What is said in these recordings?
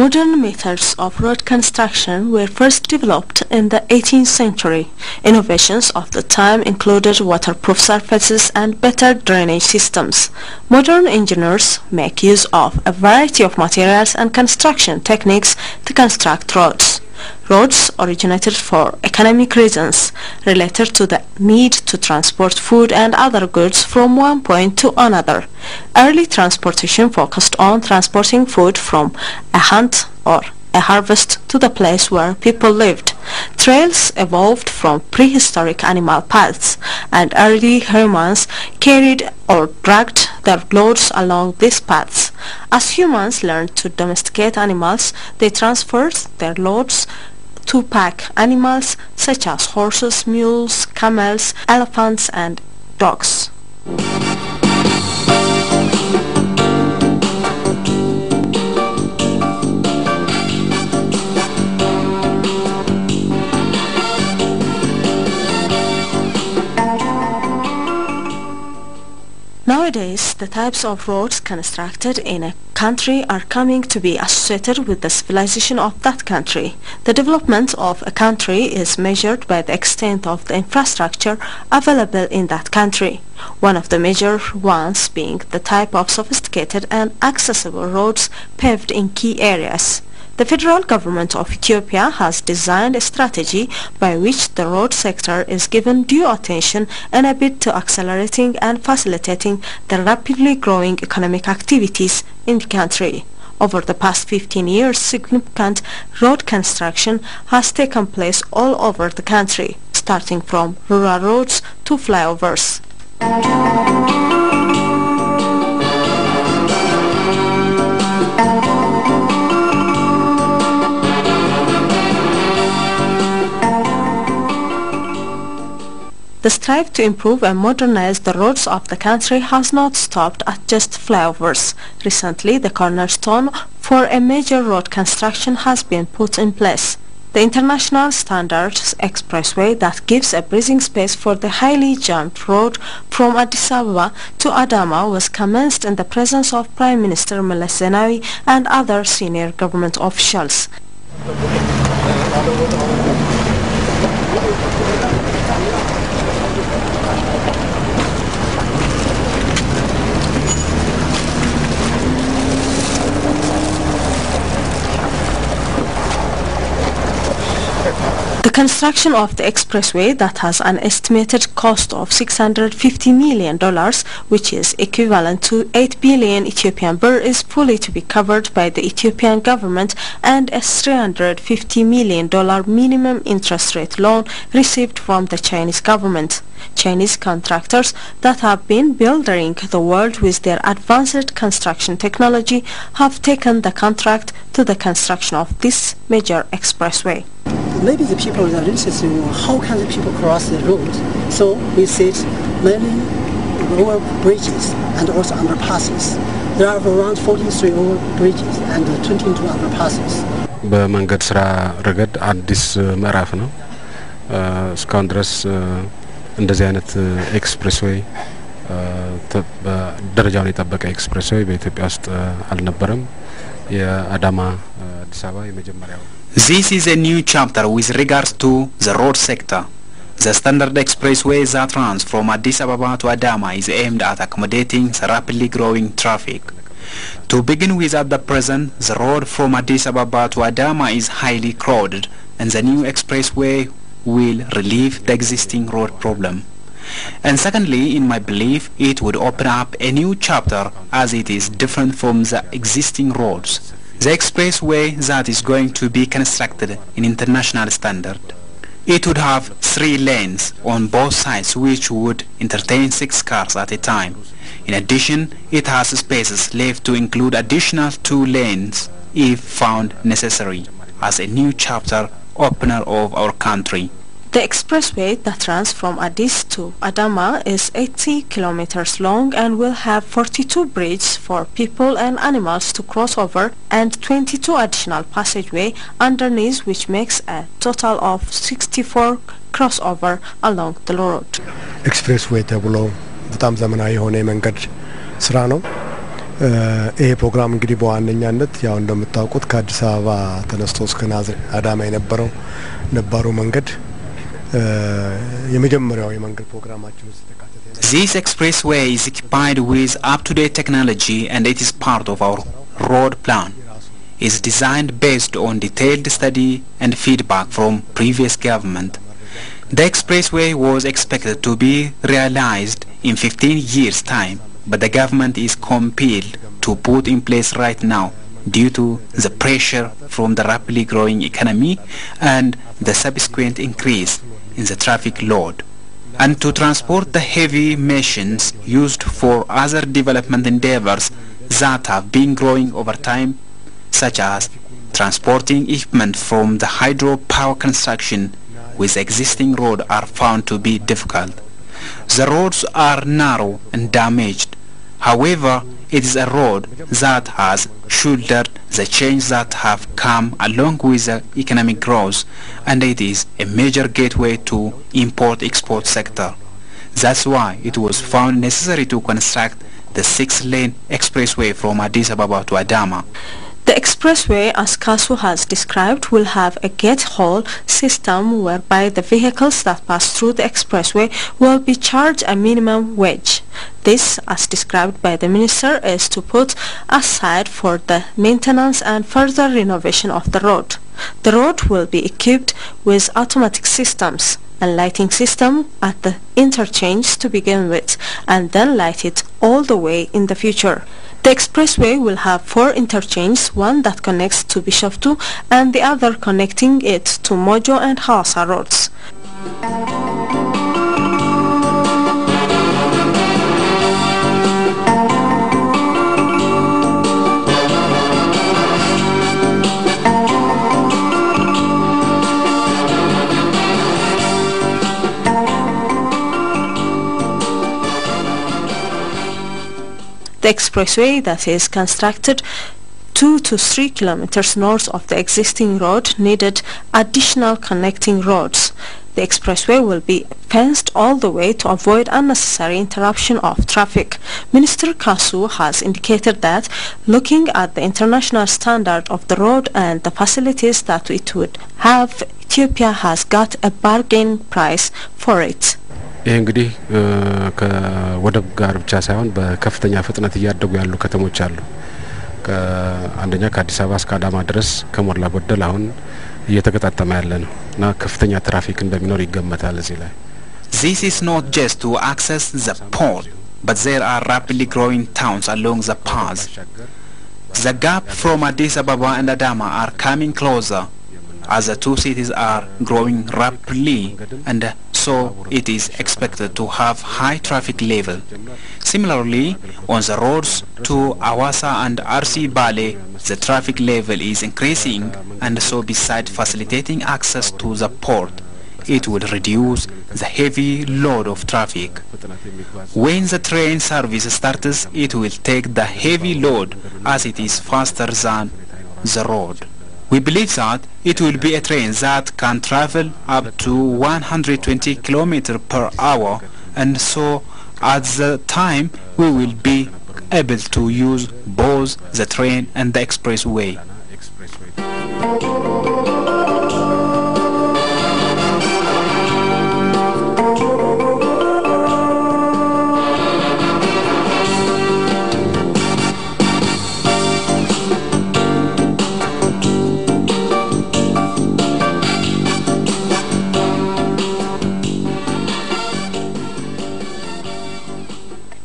Modern methods of road construction were first developed in the 18th century. Innovations of the time included waterproof surfaces and better drainage systems. Modern engineers make use of a variety of materials and construction techniques to construct roads. Roads originated for economic reasons related to the need to transport food and other goods from one point to another. Early transportation focused on transporting food from a hunt or a harvest to the place where people lived. Trails evolved from prehistoric animal paths, and early humans carried or dragged their loads along these paths. As humans learned to domesticate animals, they transferred their loads to pack animals such as horses, mules, camels, elephants and dogs. Nowadays, the types of roads constructed in a country are coming to be associated with the civilization of that country. The development of a country is measured by the extent of the infrastructure available in that country. One of the major ones being the type of sophisticated and accessible roads paved in key areas. The federal government of Ethiopia has designed a strategy by which the road sector is given due attention in a bid to accelerating and facilitating the rapidly growing economic activities in the country. Over the past 15 years, significant road construction has taken place all over the country, starting from rural roads to flyovers. The strive to improve and modernize the roads of the country has not stopped at just flyovers. Recently, the cornerstone for a major road construction has been put in place. The international standards Expressway that gives a breathing space for the highly jammed road from Addis Ababa to Adama was commenced in the presence of Prime Minister Meles Zenawi and other senior government officials. The construction of the expressway that has an estimated cost of $650 million, which is equivalent to 8 billion Ethiopian birr, is fully to be covered by the Ethiopian government and a $350 million minimum interest rate loan received from the Chinese government. Chinese contractors that have been building the world with their advanced construction technology have taken the contract to the construction of this major expressway. Maybe the people are interested in how can the people cross the road. So we see many over bridges and also underpasses. There are around 43 over bridges and 22 underpasses. በመንገድ ስራ ረገድ አዲስ ምዕራፍ ነው። እስካሁን ድረስ እንደዚህ አይነት ኤክስፕሬስዌይ በደረጃውን የጠበቀ ኤክስፕሬስዌይ በኢትዮጵያ ውስጥ አልነበረም። የአዳማ አዲስ አበባ የመጀመሪያው This is a new chapter with regards to the road sector. The standard expressway that runs from Addis Ababa to Adama is aimed at accommodating the rapidly growing traffic. To begin with, at the present, the road from Addis Ababa to Adama is highly crowded, and the new expressway will relieve the existing road problem. And secondly, in my belief, it would open up a new chapter as it is different from the existing roads. The expressway that is going to be constructed in international standard. It would have 3 lanes on both sides which would entertain 6 cars at a time. In addition, it has spaces left to include additional 2 lanes if found necessary as a new chapter opener of our country. The expressway that runs from Addis to Adama is 80 kilometers long and will have 42 bridges for people and animals to cross over and 22 additional passageway underneath, which makes a total of 64 crossover along the road. Expressway ተብሎ በጣም ዘመናዊ የሆነ መንገድ ስራ ነው። ይሄ ፕሮግራም እንግዲህ በዋነኛነት ያው እንደምታውቁት ከአዲስ አበባ ተነስቶ እስከ ናዝሬት አዳማ የነበረው ነባሩ መንገድ የመጀመሪያው የመንገድ ፕሮግራማችን ውስጥ ተካተተ። This expressway is equipped with up-to-date technology and it is part of our road plan. It is designed based on detailed study and feedback from previous government. The expressway was expected to be realized in 15 years' time, but the government is compelled to put in place right now due to the pressure from the rapidly growing economy and the subsequent increase in the traffic load. And to transport the heavy machines used for other development endeavors that have been growing over time, such as transporting equipment from the hydropower construction with existing road, are found to be difficult. The roads are narrow and damaged. However, it is a road that has shouldered the change that have come along with the economic growth, and it is a major gateway to import-export sector. That's why it was found necessary to construct the 6-lane expressway from Addis Ababa to Adama. The expressway, as Kasu has described, will have a gate-haul system whereby the vehicles that pass through the expressway will be charged a minimum wage. This, as described by the minister, is to put aside for the maintenance and further renovation of the road. The road will be equipped with automatic systems, a lighting system at the interchange to begin with, and then light it all the way in the future. The expressway will have 4 interchanges, one that connects to Bishoftu and the other connecting it to Mojo and Hausa roads. The expressway that is constructed 2 to 3 kilometers north of the existing road needed additional connecting roads. The expressway will be fenced all the way to avoid unnecessary interruption of traffic. Minister Kasu has indicated that looking at the international standard of the road and the facilities that it would have, Ethiopia has got a bargain price for it. ይሄ እንግዲህ ከወደብ ጋር ብቻ ሳይሆን በከፍተኛ ፍጥነት እያደጉ ያሉ ከተሞች አሉ። ከአንደኛ ከአዲስ አበባ እስከ አዳማ ድረስ ከሞላ ጎደል አሁን እየተገጣጠመ ያለ ነው እና ከፍተኛ ትራፊክ እንደሚኖር ይገመታል እዚህ ላይ። This is not just to access the port, but there are rapidly growing towns along the path. The gap from Addis Ababa and Adama are coming closer as the two cities are growing rapidly, and so it is expected to have high traffic level. Similarly, on the roads to Awasa and RC Bale, the traffic level is increasing, and so besides facilitating access to the port, it will reduce the heavy load of traffic. When the train service starts, it will take the heavy load as it is faster than the road. We believe that it will be a train that can travel up to 120 km per hour, and so at the time we will be able to use both the train and the expressway.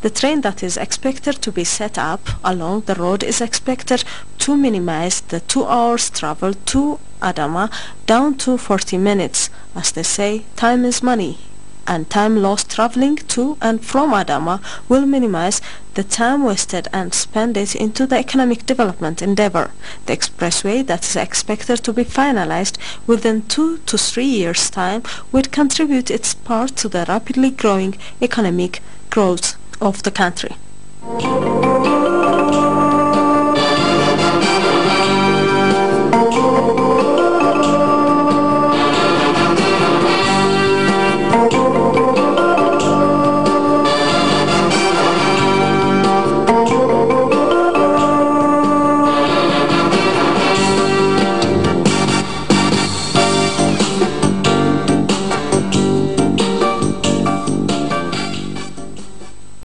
The train that is expected to be set up along the road is expected to minimize the 2 hours travel to Adama down to 40 minutes. As they say, time is money, and time lost traveling to and from Adama will minimize the time wasted and spend it into the economic development endeavor. The expressway that is expected to be finalized within 2 to 3 years' time would contribute its part to the rapidly growing economic growth of the country.